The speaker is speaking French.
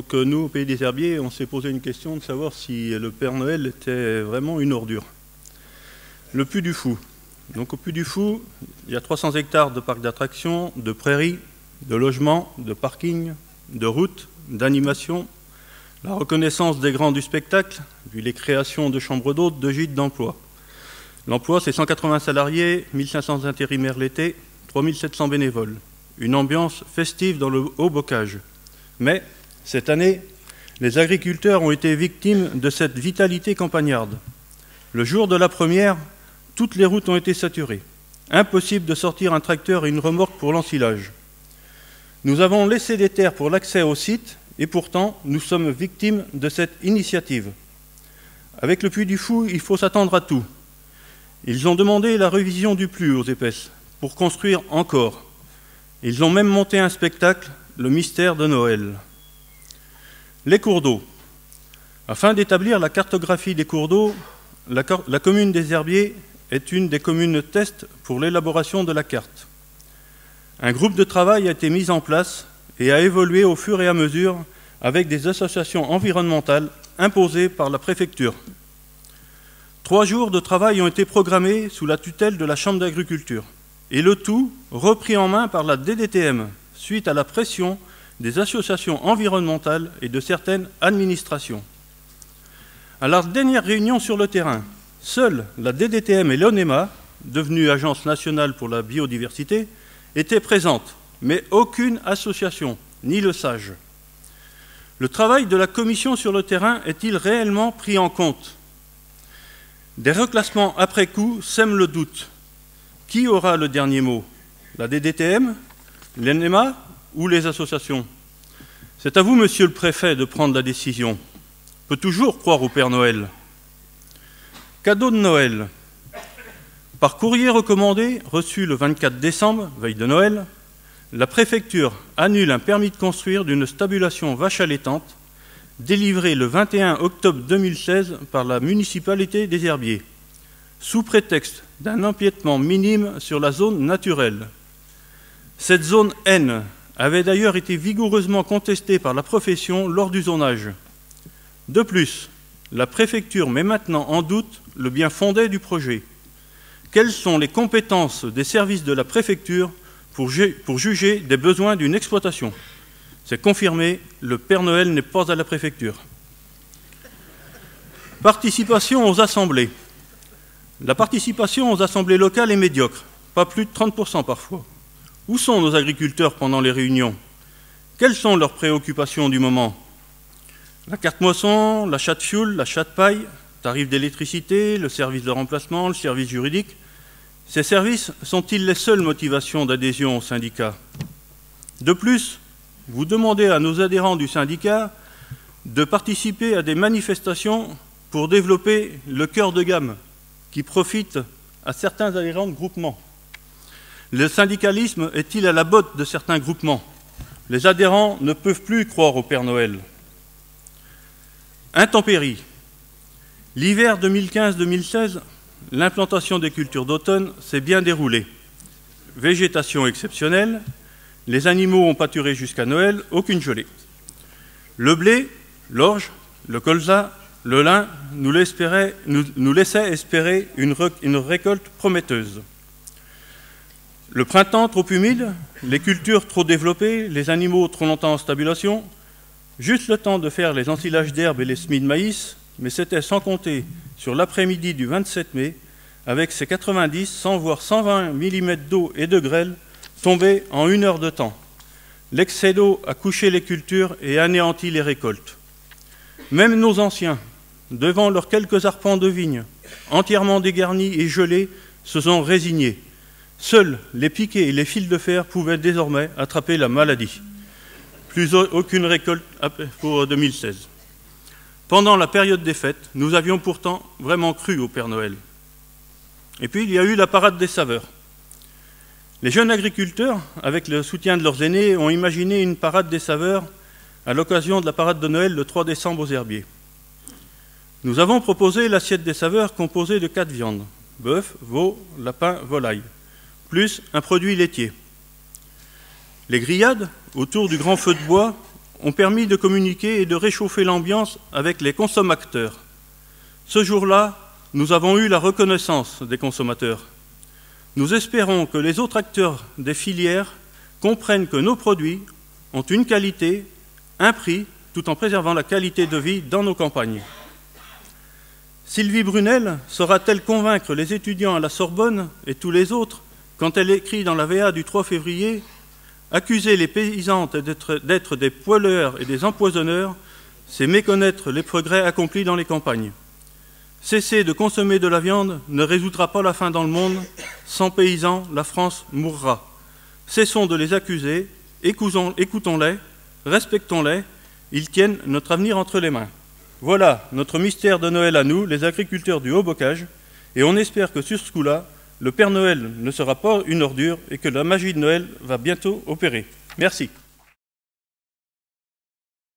Donc nous, au Pays des Herbiers, on s'est posé une question de savoir si le Père Noël était vraiment une ordure. Le Puy du Fou. Donc au Puy du Fou, il y a 300 hectares de parcs d'attractions, de prairies, de logements, de parkings, de routes, d'animations, la reconnaissance des grands du spectacle, puis les créations de chambres d'hôtes, de gîtes, d'emploi. L'emploi, c'est 180 salariés, 1500 intérimaires l'été, 3700 bénévoles. Une ambiance festive dans le Haut-Bocage. Mais, cette année, les agriculteurs ont été victimes de cette vitalité campagnarde. Le jour de la première, toutes les routes ont été saturées. Impossible de sortir un tracteur et une remorque pour l'ensilage. Nous avons laissé des terres pour l'accès au site et pourtant, nous sommes victimes de cette initiative. Avec le Puy du Fou, il faut s'attendre à tout. Ils ont demandé la révision du PLU aux épaisses pour construire encore. Ils ont même monté un spectacle, le mystère de Noël. Les cours d'eau. Afin d'établir la cartographie des cours d'eau, la commune des Herbiers est une des communes test pour l'élaboration de la carte. Un groupe de travail a été mis en place et a évolué au fur et à mesure avec des associations environnementales imposées par la préfecture. 3 jours de travail ont été programmés sous la tutelle de la Chambre d'agriculture et le tout repris en main par la DDTM suite à la pression des associations environnementales et de certaines administrations. À la dernière réunion sur le terrain, seules la DDTM et l'ONEMA, devenue Agence nationale pour la biodiversité, étaient présentes, mais aucune association, ni le SAGE. Le travail de la commission sur le terrain est-il réellement pris en compte? Des reclassements après coup sèment le doute. Qui aura le dernier mot? La DDTM, l'ONEMA ou les associations? C'est à vous, monsieur le préfet, de prendre la décision. On peut toujours croire au Père Noël. Cadeau de Noël. Par courrier recommandé, reçu le 24 décembre, veille de Noël, la préfecture annule un permis de construire d'une stabulation vache allaitante délivré le 21 octobre 2016 par la municipalité des Herbiers, sous prétexte d'un empiètement minime sur la zone naturelle. Cette zone N avait d'ailleurs été vigoureusement contestée par la profession lors du zonage. De plus, la préfecture met maintenant en doute le bien fondé du projet. Quelles sont les compétences des services de la préfecture pour juger des besoins d'une exploitation? C'est confirmé, le Père Noël n'est pas à la préfecture. Participation aux assemblées. La participation aux assemblées locales est médiocre, pas plus de 30% parfois. Où sont nos agriculteurs pendant les réunions? Quelles sont leurs préoccupations du moment? La carte moisson, l'achat de fioul, l'achat de paille, tarif d'électricité, le service de remplacement, le service juridique. Ces services sont-ils les seules motivations d'adhésion au syndicat? De plus, vous demandez à nos adhérents du syndicat de participer à des manifestations pour développer le cœur de gamme qui profite à certains adhérents de groupements. Le syndicalisme est-il à la botte de certains groupements? Les adhérents ne peuvent plus croire au Père Noël. Intempéries. L'hiver 2015-2016, l'implantation des cultures d'automne s'est bien déroulée. Végétation exceptionnelle, les animaux ont pâturé jusqu'à Noël, aucune gelée. Le blé, l'orge, le colza, le lin nous laissaient espérer une récolte prometteuse. Le printemps trop humide, les cultures trop développées, les animaux trop longtemps en stabulation, juste le temps de faire les ensilages d'herbes et les semis de maïs, mais c'était sans compter sur l'après-midi du 27 mai, avec ses 90, 100 voire 120 mm d'eau et de grêle tombés en 1 heure de temps. L'excès d'eau a couché les cultures et anéanti les récoltes. Même nos anciens, devant leurs quelques arpents de vignes, entièrement dégarnis et gelés, se sont résignés. Seuls les piquets et les fils de fer pouvaient désormais attraper la maladie. Plus aucune récolte pour 2016. Pendant la période des fêtes, nous avions pourtant vraiment cru au Père Noël. Et puis il y a eu la parade des saveurs. Les jeunes agriculteurs, avec le soutien de leurs aînés, ont imaginé une parade des saveurs à l'occasion de la parade de Noël le 3 décembre aux Herbiers. Nous avons proposé l'assiette des saveurs composée de 4 viandes, bœuf, veau, lapin, volaille, plus un produit laitier. Les grillades, autour du grand feu de bois, ont permis de communiquer et de réchauffer l'ambiance avec les consommateurs. Ce jour-là, nous avons eu la reconnaissance des consommateurs. Nous espérons que les autres acteurs des filières comprennent que nos produits ont une qualité, un prix, tout en préservant la qualité de vie dans nos campagnes. Sylvie Brunel saura-t-elle convaincre les étudiants à la Sorbonne et tous les autres quand elle écrit dans la VA du 3 février « Accuser les paysannes d'être des poêleurs et des empoisonneurs, c'est méconnaître les progrès accomplis dans les campagnes. Cesser de consommer de la viande ne résoudra pas la faim dans le monde. Sans paysans, la France mourra. Cessons de les accuser, écoutons-les, respectons-les, ils tiennent notre avenir entre les mains. » Voilà notre mystère de Noël à nous, les agriculteurs du Haut-Bocage, et on espère que sur ce coup-là, le Père Noël ne sera pas une ordure et que la magie de Noël va bientôt opérer. Merci.